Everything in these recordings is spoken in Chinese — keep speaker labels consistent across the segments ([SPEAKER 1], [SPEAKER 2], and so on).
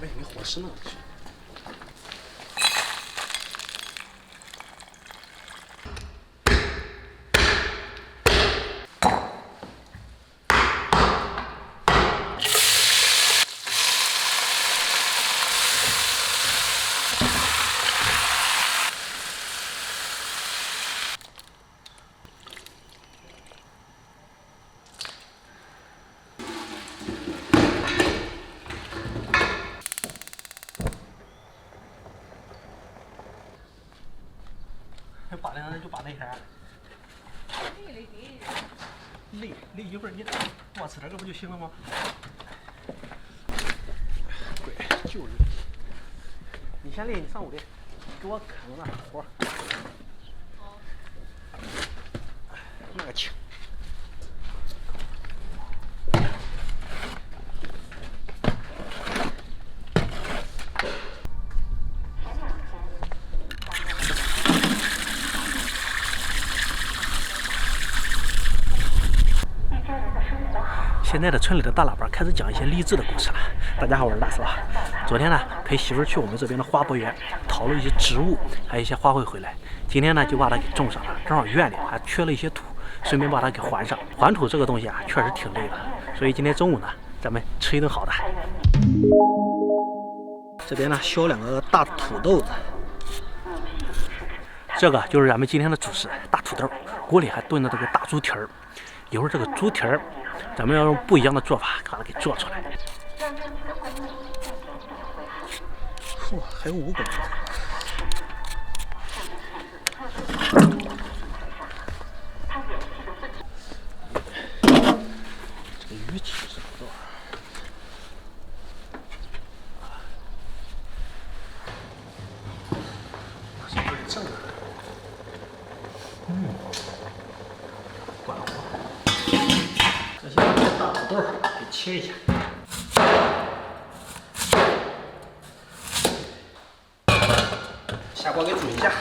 [SPEAKER 1] 没合适呢。把那就把那啥。累一会儿你多吃点个不就行了吗？对，就是。你先练，你上午练，给我看着那活。那个轻。现在的村里的大喇叭开始讲一些励志的故事了。大家好，我是大师啊。昨天呢，陪媳妇儿去我们这边的花博园淘了一些植物，还有一些花卉回来。今天呢，就把它给种上了。正好院里还缺了一些土，顺便把它给还上。还土这个东西啊，确实挺累的。所以今天中午呢，咱们吃一顿好的。这边呢，削2个大土豆子。这个就是咱们今天的主食，大土豆。锅里还炖了这个大猪蹄儿。一会儿这个猪蹄儿，咱们要用不一样的做法把它给做出来。嚯，还有5个。这个鱼其实不多。是不是正的？关火。这些大土豆给切一下。下锅给煮一下，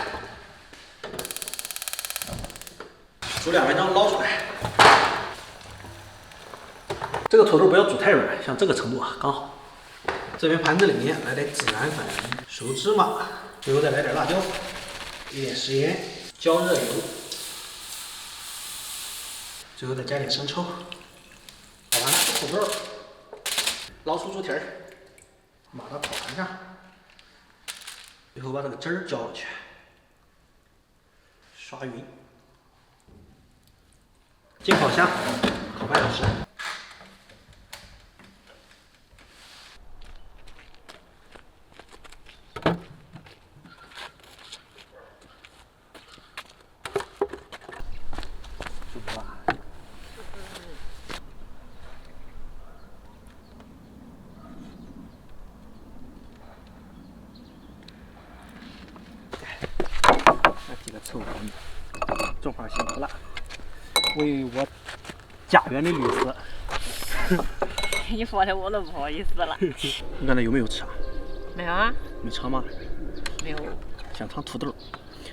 [SPEAKER 1] 煮2分钟捞出来。这个土豆不要煮太软，像这个程度啊刚好。这边盘子里面来点孜然粉、熟芝麻，最后再来点辣椒，一点食盐，浇热油，最后再加点生抽。炒完了土豆，捞出猪蹄儿，码到烤盘上。最后把这个汁儿浇过去，刷匀，进烤箱，烤半小时。舒服吧？几个臭狗女，种花辛苦了，为我家园的绿色。
[SPEAKER 2] 你说的我都不好意思了。
[SPEAKER 1] 你刚才有没有吃啊？
[SPEAKER 2] 没有啊。
[SPEAKER 1] 没尝吗？
[SPEAKER 2] 没有。
[SPEAKER 1] 想尝土豆，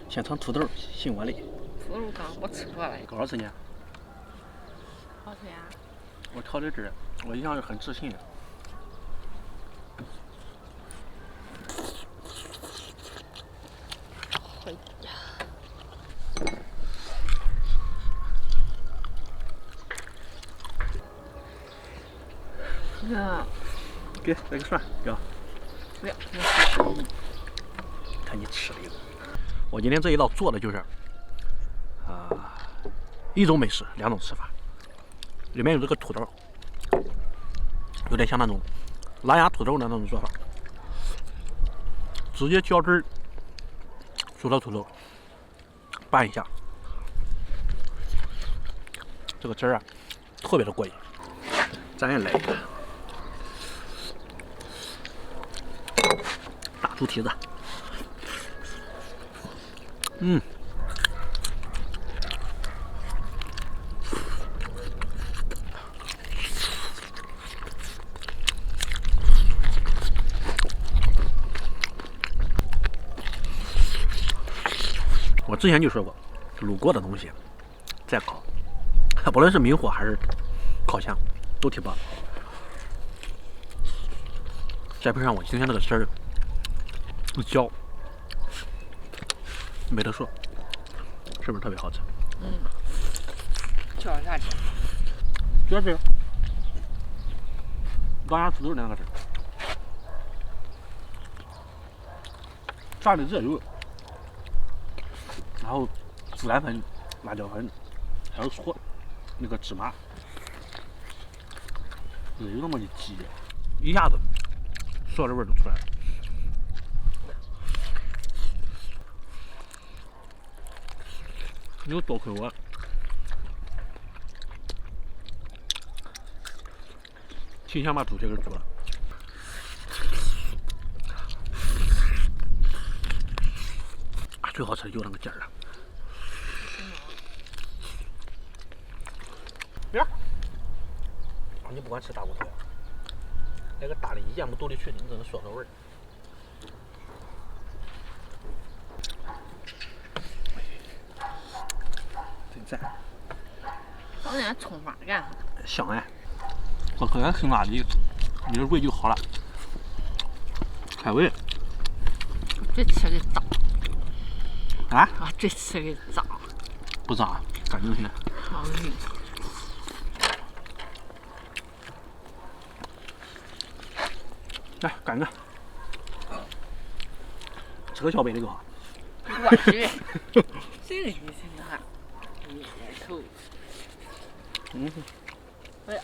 [SPEAKER 1] 想尝土豆，信我嘞。
[SPEAKER 2] 土豆刚我吃过了。
[SPEAKER 1] 多少次呢？
[SPEAKER 2] 好吃呀。
[SPEAKER 1] 我挑的汁，我一向是很自信的。给来个蒜，要？
[SPEAKER 2] 不要。
[SPEAKER 1] 看你吃的一个。我今天这一道做的就是，一种美食2种吃法。里面有这个土豆，有点像那种蓝牙土豆的那种做法，直接浇汁儿，煮了土豆，拌一下，这个汁儿啊，特别的过瘾。咱也来一个大猪蹄子，我之前就说过，卤过的东西再烤，不论是明火还是烤箱，都挺棒。再配上我今天这个汁儿，椒，没得说，是不是特别好吃？
[SPEAKER 2] 叫啥吃？
[SPEAKER 1] 就这，刚刚吃都是那个汁儿，炸的热油，然后孜然粉、辣椒粉，还有搓那个芝麻，有那么一挤，一下子所有的味儿都出来了。你有多亏我提前把猪血给煮了。最好吃的就那个劲儿了。呀，你不管吃大骨头，那个大的一眼不兜里去，你只能说个味儿。真赞！
[SPEAKER 2] 放点葱花干啥？
[SPEAKER 1] 香哎，我可能吃辣的，你的胃就好了，开胃。
[SPEAKER 2] 这吃的脏
[SPEAKER 1] 啊？
[SPEAKER 2] 这吃的脏。
[SPEAKER 1] 不脏，干净些。
[SPEAKER 2] 好晕。
[SPEAKER 1] 来，干个，吃个小杯的就好。
[SPEAKER 2] 我去，谁给你吃的？你头。哎呀。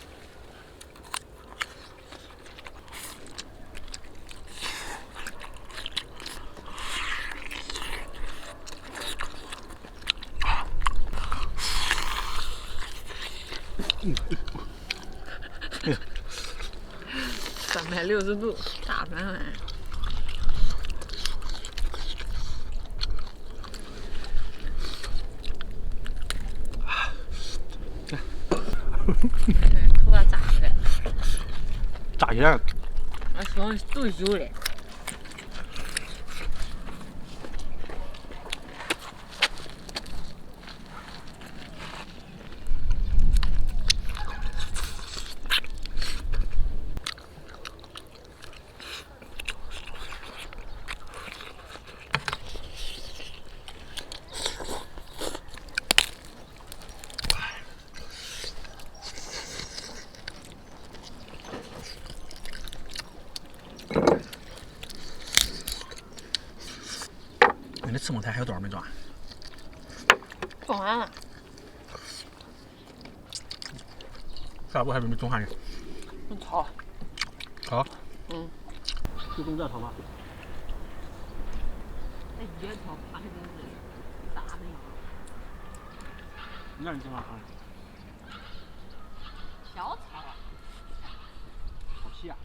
[SPEAKER 2] 360度大翻翻。头发炸起来。
[SPEAKER 1] 炸起来了。
[SPEAKER 2] 我说都油嘞。
[SPEAKER 1] 你的赤木台还有多少没装？
[SPEAKER 2] 装完了。
[SPEAKER 1] 下步还准备种啥呢？
[SPEAKER 2] 炒。
[SPEAKER 1] 炒？
[SPEAKER 2] 就
[SPEAKER 1] 种这炒吗？
[SPEAKER 2] 那野炒怕是大的。
[SPEAKER 1] 那你经常炒？
[SPEAKER 2] 小炒。
[SPEAKER 1] 好细啊！